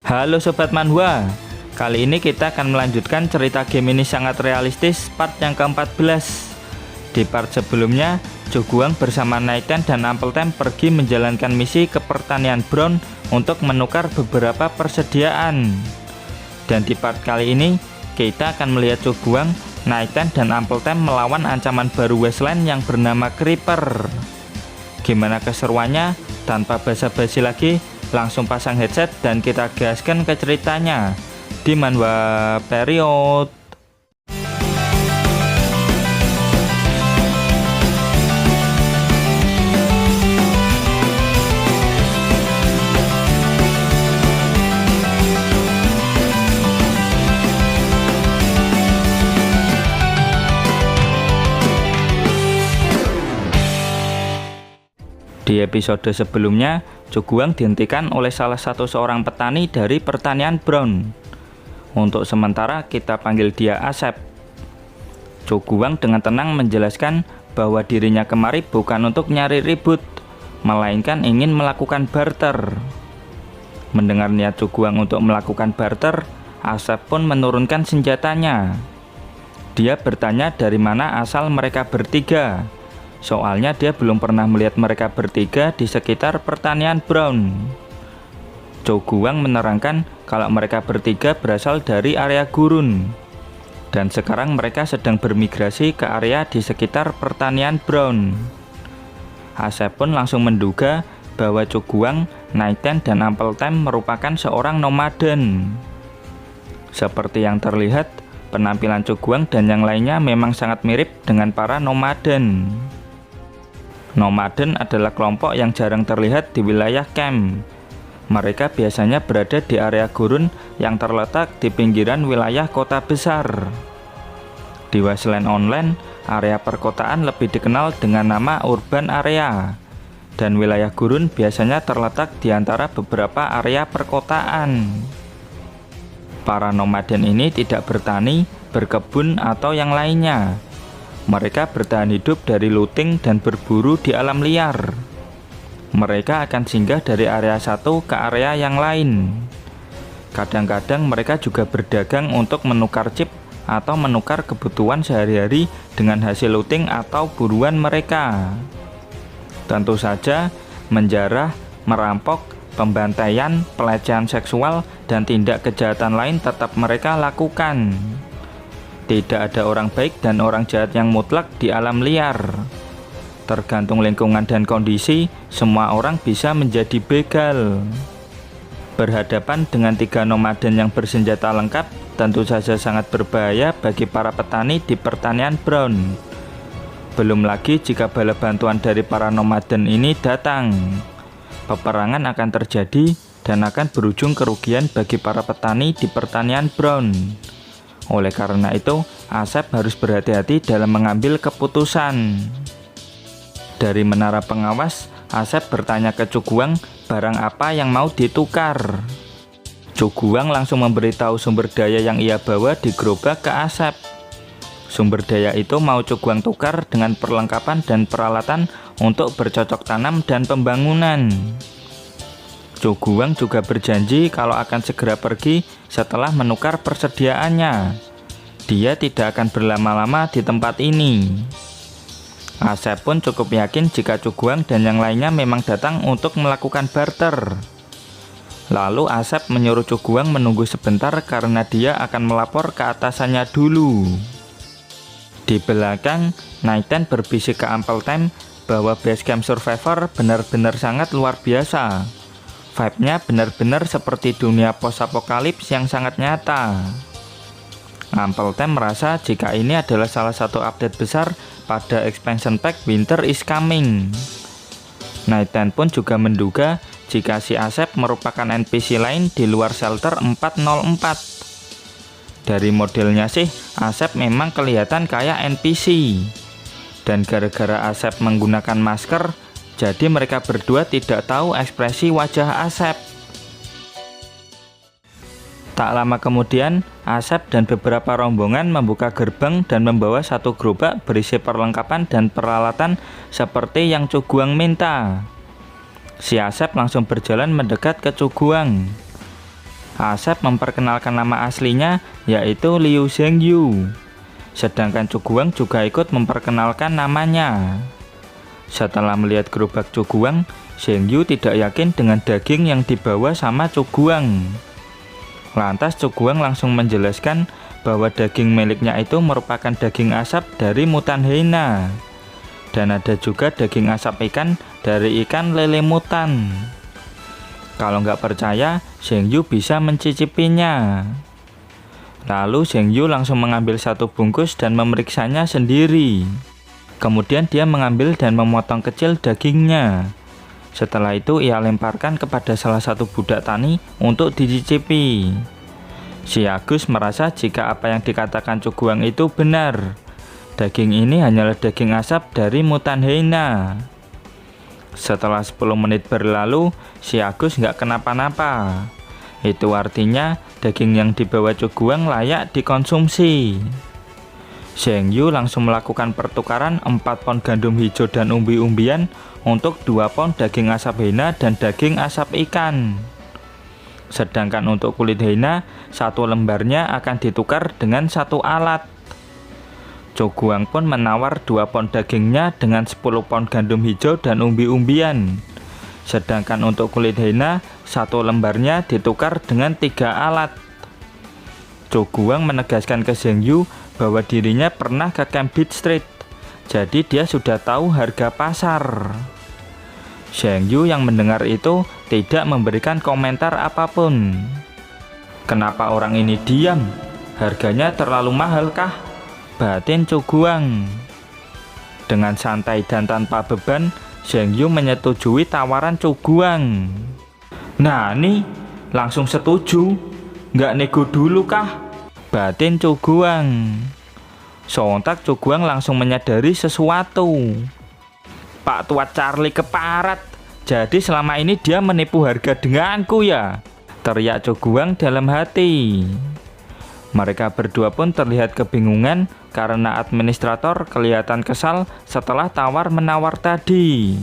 Halo Sobat Manhwa, kali ini kita akan melanjutkan cerita game ini sangat realistis part yang ke-14. Di part sebelumnya, Choguang bersama Naiten dan Ampletem pergi menjalankan misi ke pertanian Brown untuk menukar beberapa persediaan. Dan di part kali ini, kita akan melihat Choguang, Naiten dan Ampletem melawan ancaman baru Wasteland yang bernama Creeper. Gimana keseruannya? Tanpa basa-basi lagi, langsung pasang headset dan kita gaskan ke ceritanya di Manhwa Period. Di episode sebelumnya, Choguang dihentikan oleh salah satu seorang petani dari pertanian Brown. Untuk sementara kita panggil dia Asep. Choguang dengan tenang menjelaskan bahwa dirinya kemari bukan untuk nyari ribut, melainkan ingin melakukan barter. Mendengar niat Choguang untuk melakukan barter, Asep pun menurunkan senjatanya. Dia bertanya dari mana asal mereka bertiga. Soalnya dia belum pernah melihat mereka bertiga di sekitar pertanian Brown. Choguang menerangkan kalau mereka bertiga berasal dari area gurun. Dan sekarang mereka sedang bermigrasi ke area di sekitar pertanian Brown. Asep pun langsung menduga bahwa Choguang, Naiten dan Ampletem merupakan seorang nomaden. Seperti yang terlihat, penampilan Choguang dan yang lainnya memang sangat mirip dengan para nomaden. Nomaden adalah kelompok yang jarang terlihat di wilayah camp. Mereka biasanya berada di area gurun yang terletak di pinggiran wilayah kota besar. Di Wasteland Online, area perkotaan lebih dikenal dengan nama urban area. Dan wilayah gurun biasanya terletak di antara beberapa area perkotaan. Para nomaden ini tidak bertani, berkebun, atau yang lainnya. Mereka bertahan hidup dari looting dan berburu di alam liar. Mereka akan singgah dari area satu ke area yang lain. Kadang-kadang mereka juga berdagang untuk menukar chip atau menukar kebutuhan sehari-hari dengan hasil looting atau buruan mereka. Tentu saja, menjarah, merampok, pembantaian, pelecehan seksual, dan tindak kejahatan lain tetap mereka lakukan. Tidak ada orang baik dan orang jahat yang mutlak di alam liar. Tergantung lingkungan dan kondisi, semua orang bisa menjadi begal. Berhadapan dengan 3 nomaden yang bersenjata lengkap, tentu saja sangat berbahaya bagi para petani di pertanian Brown. Belum lagi jika bala bantuan dari para nomaden ini datang. Peperangan akan terjadi dan akan berujung kerugian bagi para petani di pertanian Brown. Oleh karena itu, Asep harus berhati-hati dalam mengambil keputusan. Dari menara pengawas, Asep bertanya ke Choguang barang apa yang mau ditukar. Choguang langsung memberitahu sumber daya yang ia bawa di gerobak ke Asep. Sumber daya itu mau Choguang tukar dengan perlengkapan dan peralatan untuk bercocok tanam dan pembangunan. Choguang juga berjanji kalau akan segera pergi setelah menukar persediaannya. Dia tidak akan berlama-lama di tempat ini. Asep pun cukup yakin jika Choguang dan yang lainnya memang datang untuk melakukan barter. Lalu Asep menyuruh Choguang menunggu sebentar karena dia akan melapor ke atasannya dulu. Di belakang, Naiten berbisik ke Ampletem bahwa basecamp survivor benar-benar sangat luar biasa. Vibe-nya benar-benar seperti dunia post-apokalips yang sangat nyata. Ampletem merasa jika ini adalah salah satu update besar pada expansion pack Winter is Coming. Naiten pun juga menduga jika si Asep merupakan NPC lain di luar shelter 404. Dari modelnya sih, Asep memang kelihatan kayak NPC. Dan gara-gara Asep menggunakan masker, jadi mereka berdua tidak tahu ekspresi wajah Asep. Tak lama kemudian, Asep dan beberapa rombongan membuka gerbang dan membawa satu gerobak berisi perlengkapan dan peralatan seperti yang Choguang minta. Si Asep langsung berjalan mendekat ke Choguang. Asep memperkenalkan nama aslinya yaitu Liu Zhengyu. Sedangkan Coguang juga ikut memperkenalkan namanya. Setelah melihat gerobak Coguang, Zhengyu tidak yakin dengan daging yang dibawa sama Coguang. Lantas Coguang langsung menjelaskan bahwa daging miliknya itu merupakan daging asap dari mutan hyena. Dan ada juga daging asap ikan dari ikan lele mutan. Kalau nggak percaya, Zhengyu bisa mencicipinya. Lalu Zhengyu langsung mengambil satu bungkus dan memeriksanya sendiri. Kemudian dia mengambil dan memotong kecil dagingnya. Setelah itu ia lemparkan kepada salah satu budak tani untuk dicicipi. Si Agus merasa jika apa yang dikatakan Coguang itu benar. Daging ini hanyalah daging asap dari mutan hyena. Setelah 10 menit berlalu, si Agus nggak kenapa-napa. Itu artinya daging yang dibawa Coguang layak dikonsumsi. Zhengyu langsung melakukan pertukaran 4 pon gandum hijau dan umbi-umbian untuk 2 pon daging asap hyena dan daging asap ikan. Sedangkan untuk kulit hyena, 1 lembarnya akan ditukar dengan 1 alat. Coguang pun menawar 2 pon dagingnya dengan 10 pon gandum hijau dan umbi-umbian. Sedangkan untuk kulit hyena, 1 lembarnya ditukar dengan 3 alat. Coguang menegaskan ke Zhengyu bahwa dirinya pernah ke Camp Beach Street, jadi dia sudah tahu harga pasar. Zhengyu yang mendengar itu tidak memberikan komentar apapun. Kenapa orang ini diam? Harganya terlalu mahal kah? Batin Coguang. Dengan santai dan tanpa beban, Zhengyu menyetujui tawaran Coguang. Nah nih, langsung setuju. Nggak nego dulu kah? Batin Coguang. Sontak Coguang langsung menyadari sesuatu. Pak Tua Charlie keparat. Jadi selama ini dia menipu harga denganku ya? Teriak Coguang dalam hati. Mereka berdua pun terlihat kebingungan karena administrator kelihatan kesal setelah tawar-menawar tadi.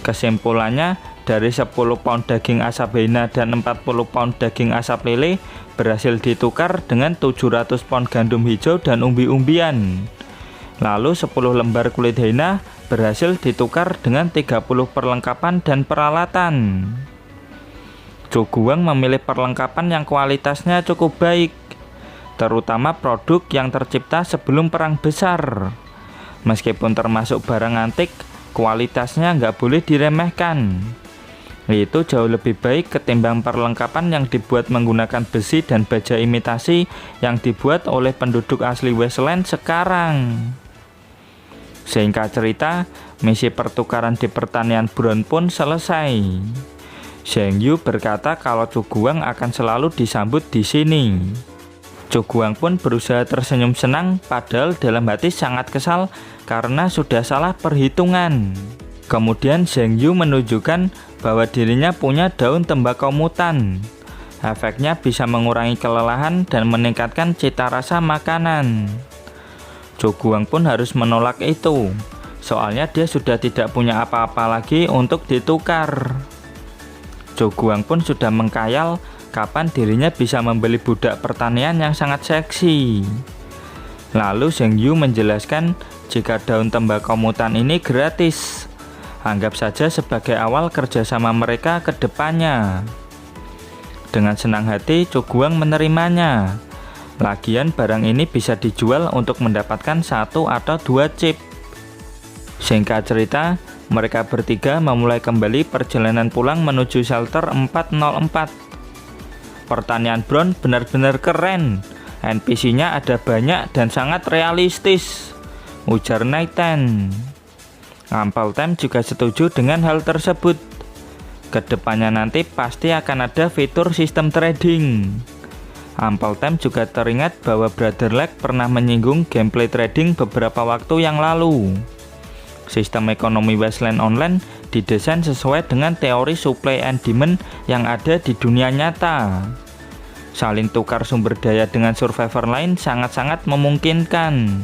Kesimpulannya, dari 10 pound daging asap hyena dan 40 pound daging asap lele berhasil ditukar dengan 700 pound gandum hijau dan umbi-umbian. Lalu 10 lembar kulit hyena berhasil ditukar dengan 30 perlengkapan dan peralatan. Coguang memilih perlengkapan yang kualitasnya cukup baik, terutama produk yang tercipta sebelum perang besar. Meskipun termasuk barang antik, kualitasnya nggak boleh diremehkan. Itu jauh lebih baik ketimbang perlengkapan yang dibuat menggunakan besi dan baja imitasi yang dibuat oleh penduduk asli Westland sekarang. Singkat cerita, misi pertukaran di pertanian Brown pun selesai. Zhengyu berkata kalau Coguang akan selalu disambut di sini. Coguang pun berusaha tersenyum senang, padahal dalam hati sangat kesal karena sudah salah perhitungan. Kemudian Zhengyu menunjukkan bahwa dirinya punya daun tembakau mutan. Efeknya bisa mengurangi kelelahan dan meningkatkan cita rasa makanan. Coguang pun harus menolak itu, soalnya dia sudah tidak punya apa-apa lagi untuk ditukar. Coguang pun sudah mengkhayal kapan dirinya bisa membeli budak pertanian yang sangat seksi. Lalu Zhengyu menjelaskan jika daun tembakau mutan ini gratis. Anggap saja sebagai awal kerjasama mereka ke depannya. Dengan senang hati Coguang menerimanya. Lagian barang ini bisa dijual untuk mendapatkan 1 atau 2 chip. Singkat cerita, mereka bertiga memulai kembali perjalanan pulang menuju shelter 404. Pertanian Brown benar-benar keren. NPC-nya ada banyak dan sangat realistis, ujar Nathan. Uncle Time juga setuju dengan hal tersebut. Kedepannya nanti pasti akan ada fitur sistem trading. Uncle Time juga teringat bahwa Brother Leg pernah menyinggung gameplay trading beberapa waktu yang lalu. Sistem ekonomi Wasteland Online didesain sesuai dengan teori supply and demand yang ada di dunia nyata. Saling tukar sumber daya dengan survivor lain sangat-sangat memungkinkan.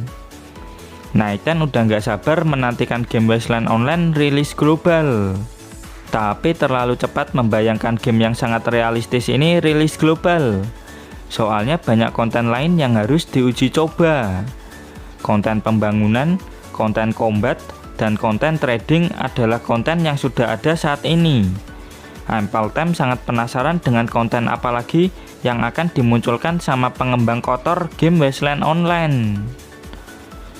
Nathan udah nggak sabar menantikan game Wasteland Online rilis global. Tapi terlalu cepat membayangkan game yang sangat realistis ini rilis global. Soalnya banyak konten lain yang harus diuji coba. Konten pembangunan, konten combat, dan konten trading adalah konten yang sudah ada saat ini. Ampeltem sangat penasaran dengan konten apalagi yang akan dimunculkan sama pengembang kotor game Wasteland Online.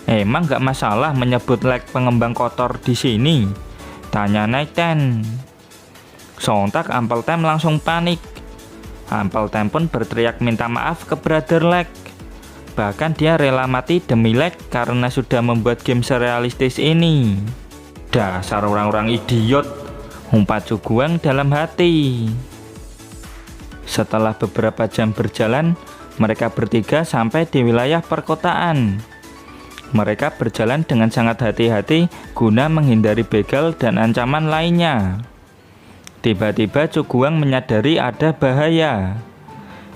Emang gak masalah menyebut lag pengembang kotor di sini? Tanya Nighten. Sontak Ampeltem langsung panik. Ampeltem pun berteriak minta maaf ke Brother Lag. Bahkan dia rela mati demi Lag karena sudah membuat game serealistis ini. Dasar orang-orang idiot, umpat Cuguang dalam hati. Setelah beberapa jam berjalan, mereka bertiga sampai di wilayah perkotaan. Mereka berjalan dengan sangat hati-hati guna menghindari begal dan ancaman lainnya. Tiba-tiba Cuguang menyadari ada bahaya.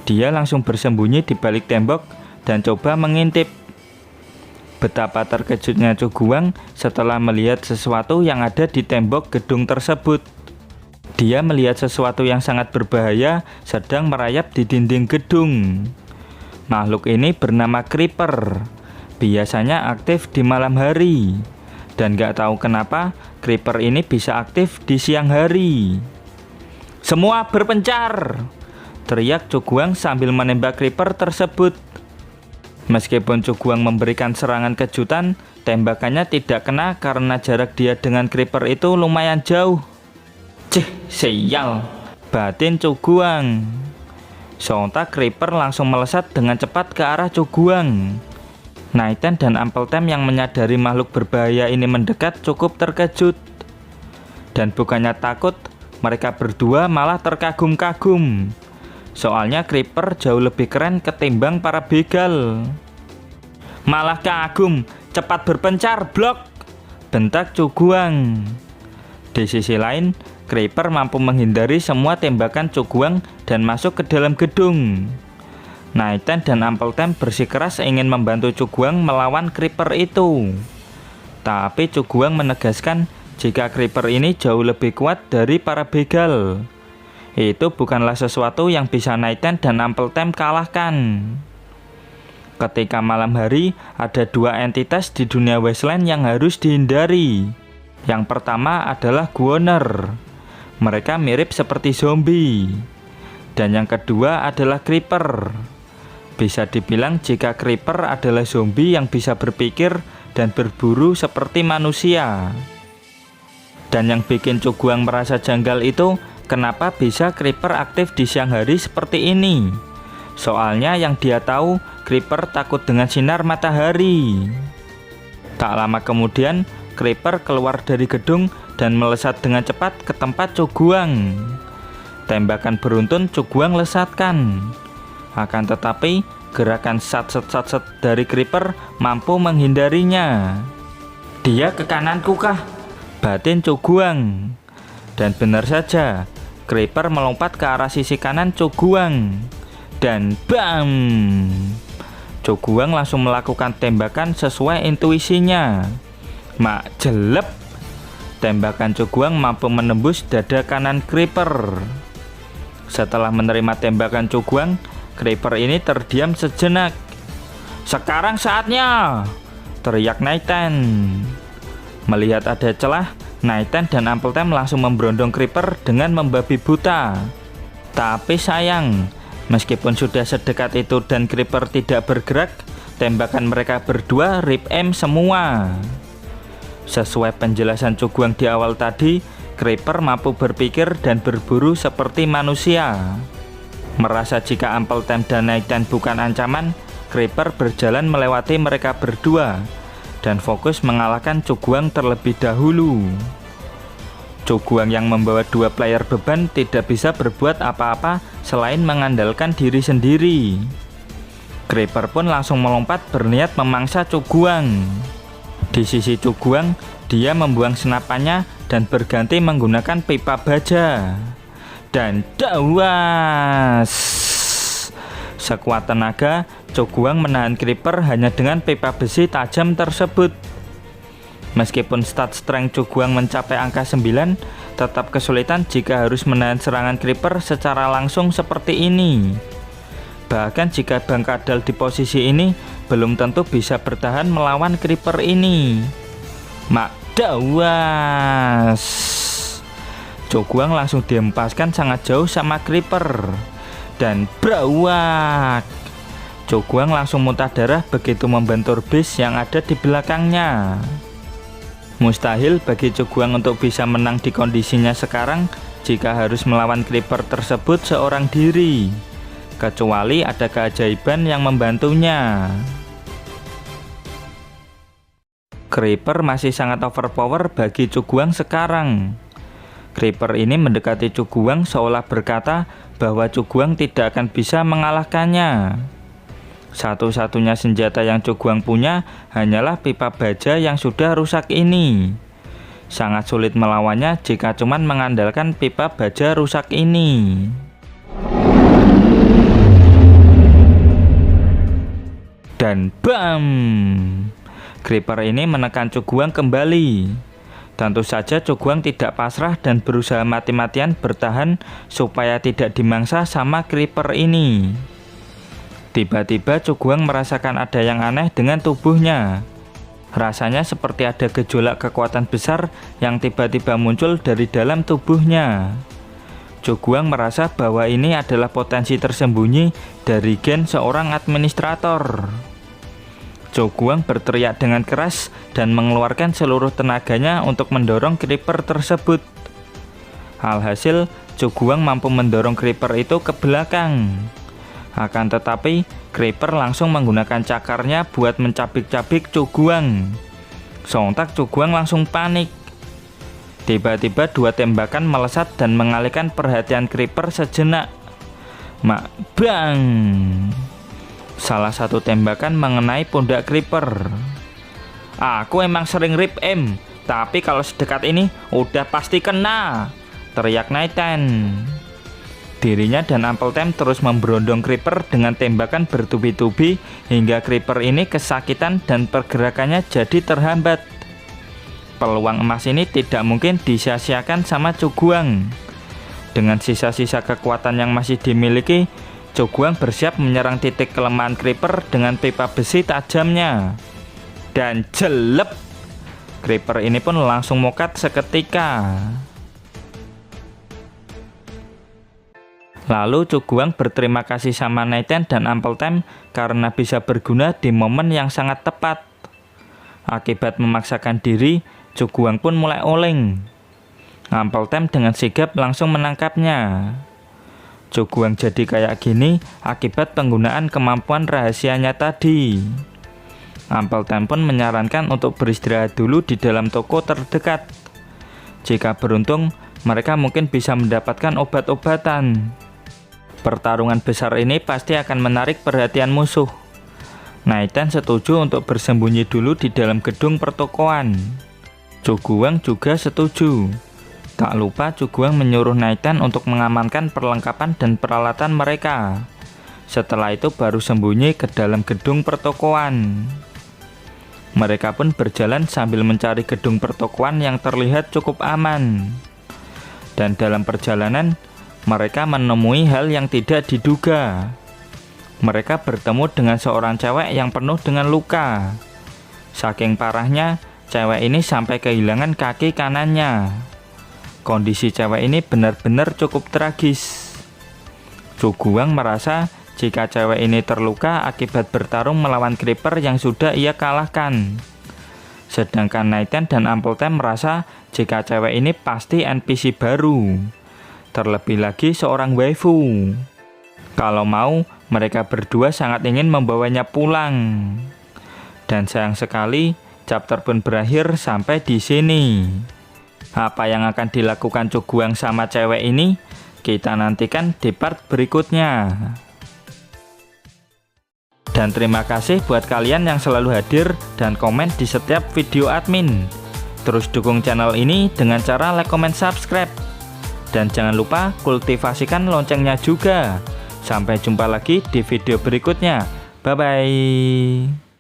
Dia langsung bersembunyi di balik tembok dan coba mengintip. Betapa terkejutnya Cuguang setelah melihat sesuatu yang ada di tembok gedung tersebut. Dia melihat sesuatu yang sangat berbahaya sedang merayap di dinding gedung. Makhluk ini bernama Creeper. Biasanya aktif di malam hari. Dan gak tahu kenapa Creeper ini bisa aktif di siang hari. Semua berpencar! Teriak Cuguang sambil menembak Creeper tersebut. Meskipun Cuguang memberikan serangan kejutan, tembakannya tidak kena karena jarak dia dengan Creeper itu lumayan jauh. Cih, sial! Batin Cuguang. Sontak Creeper langsung melesat dengan cepat ke arah Cuguang. Nighten dan Ampeltem yang menyadari makhluk berbahaya ini mendekat cukup terkejut. Dan bukannya takut, mereka berdua malah terkagum-kagum. Soalnya Creeper jauh lebih keren ketimbang para begal. Malah kagum, cepat berpencar, blok! Bentak Cuguang. Di sisi lain, Creeper mampu menghindari semua tembakan Cuguang dan masuk ke dalam gedung. Nighten dan Ampeltem bersikeras ingin membantu Cuguang melawan Creeper itu. Tapi Cuguang menegaskan jika Creeper ini jauh lebih kuat dari para begal. Itu bukanlah sesuatu yang bisa Nighten dan Ampeltem kalahkan. Ketika malam hari, ada dua entitas di dunia Wasteland yang harus dihindari. Yang pertama adalah Goner. Mereka mirip seperti zombie. Dan yang kedua adalah Creeper. Bisa dibilang jika Creeper adalah zombie yang bisa berpikir dan berburu seperti manusia. Dan yang bikin Cuguang merasa janggal itu, kenapa bisa Creeper aktif di siang hari seperti ini? Soalnya yang dia tahu, Creeper takut dengan sinar matahari. Tak lama kemudian, Creeper keluar dari gedung dan melesat dengan cepat ke tempat Cuguang. Tembakan beruntun Cuguang lesatkan. Akan tetapi, gerakan sat-set dari Creeper mampu menghindarinya. Dia ke kananku kah? Batin Cuguang. Dan benar saja, Creeper melompat ke arah sisi kanan Cuguang. Dan BAM! Cuguang langsung melakukan tembakan sesuai intuisinya. Mak jelep! Tembakan Cuguang mampu menembus dada kanan Creeper. Setelah menerima tembakan Cuguang, Creeper ini terdiam sejenak. Sekarang saatnya! Teriak Nighten. Melihat ada celah, Nighten dan Ampeltem langsung memberondong Creeper dengan membabi buta. Tapi sayang, meskipun sudah sedekat itu dan Creeper tidak bergerak, tembakan mereka berdua rip aim semua. Sesuai penjelasan Cuguang di awal tadi, Creeper mampu berpikir dan berburu seperti manusia. Merasa jika Ampeltem dan Nighten bukan ancaman, Creeper berjalan melewati mereka berdua dan fokus mengalahkan Cuguang terlebih dahulu. Cuguang yang membawa dua player beban tidak bisa berbuat apa-apa selain mengandalkan diri sendiri. Creeper pun langsung melompat berniat memangsa Cuguang. Di sisi Cuguang, dia membuang senapannya dan berganti menggunakan pipa baja. Dan dawas! Sekuat tenaga, Cuguang menahan Creeper hanya dengan pipa besi tajam tersebut. Meskipun stat strength Cuguang mencapai angka 9, tetap kesulitan jika harus menahan serangan creeper secara langsung seperti ini. Bahkan jika Bang Kadal di posisi ini, belum tentu bisa bertahan melawan creeper ini. Mak dawas. Coguang langsung dihempaskan sangat jauh sama creeper. Dan brawak. Coguang langsung muntah darah begitu membentur base yang ada di belakangnya. Mustahil bagi Coguang untuk bisa menang di kondisinya sekarang jika harus melawan creeper tersebut seorang diri. Kecuali ada keajaiban yang membantunya. Creeper masih sangat overpower bagi Coguang sekarang. Creeper ini mendekati Coguang seolah berkata bahwa Coguang tidak akan bisa mengalahkannya. Satu-satunya senjata yang Coguang punya hanyalah pipa baja yang sudah rusak ini. Sangat sulit melawannya jika cuman mengandalkan pipa baja rusak ini. Dan bam! Creeper ini menekan Coguang kembali. Tentu saja Coguang tidak pasrah dan berusaha mati-matian bertahan supaya tidak dimangsa sama creeper ini. Tiba-tiba Coguang merasakan ada yang aneh dengan tubuhnya. Rasanya seperti ada gejolak kekuatan besar yang tiba-tiba muncul dari dalam tubuhnya. Coguang merasa bahwa ini adalah potensi tersembunyi dari gen seorang administrator. Coguang berteriak dengan keras dan mengeluarkan seluruh tenaganya untuk mendorong creeper tersebut. Alhasil, Coguang mampu mendorong creeper itu ke belakang. Akan tetapi, creeper langsung menggunakan cakarnya buat mencabik-cabik Coguang. Sontak Coguang langsung panik. Tiba-tiba dua tembakan melesat dan mengalihkan perhatian creeper sejenak. Mak bang! Salah satu tembakan mengenai pundak creeper. Aku emang sering rip aim, tapi kalau sedekat ini udah pasti kena, teriak Nathan. Dirinya dan Uncle Tem terus memberondong creeper dengan tembakan bertubi-tubi hingga creeper ini kesakitan dan pergerakannya jadi terhambat. Peluang emas ini tidak mungkin disia-siakan sama Coguang. Dengan sisa-sisa kekuatan yang masih dimiliki, Coguang bersiap menyerang titik kelemahan creeper dengan pipa besi tajamnya. Dan jelep! Creeper ini pun langsung mokat seketika. Lalu Coguang berterima kasih sama Nathan dan Uncle Tem karena bisa berguna di momen yang sangat tepat. Akibat memaksakan diri, Coguang pun mulai oleng. Uncle Tem dengan sigap langsung menangkapnya. Coguang jadi kayak gini akibat penggunaan kemampuan rahasianya tadi. Uncle Tem pun menyarankan untuk beristirahat dulu di dalam toko terdekat. Jika beruntung, mereka mungkin bisa mendapatkan obat-obatan. Pertarungan besar ini pasti akan menarik perhatian musuh. Nathan setuju untuk bersembunyi dulu di dalam gedung pertokoan. Coguang juga setuju. Tak lupa Coguang menyuruh Nathan untuk mengamankan perlengkapan dan peralatan mereka. Setelah itu baru sembunyi ke dalam gedung pertokoan. Mereka pun berjalan sambil mencari gedung pertokoan yang terlihat cukup aman. Dan dalam perjalanan, mereka menemui hal yang tidak diduga. Mereka bertemu dengan seorang cewek yang penuh dengan luka. Saking parahnya, cewek ini sampai kehilangan kaki kanannya. Kondisi cewek ini benar-benar cukup tragis. Coguang merasa jika cewek ini terluka akibat bertarung melawan creeper yang sudah ia kalahkan. Sedangkan Nathan dan Uncle Tem merasa jika cewek ini pasti NPC baru. Terlebih lagi seorang waifu. Kalau mau, mereka berdua sangat ingin membawanya pulang. Dan sayang sekali, chapter pun berakhir sampai di sini. Apa yang akan dilakukan Coguang sama cewek ini? Kita nantikan di part berikutnya. Dan terima kasih buat kalian yang selalu hadir dan komen di setiap video admin. Terus dukung channel ini dengan cara like, comment, subscribe. Dan jangan lupa kultivasikan loncengnya juga. Sampai jumpa lagi di video berikutnya. Bye-bye.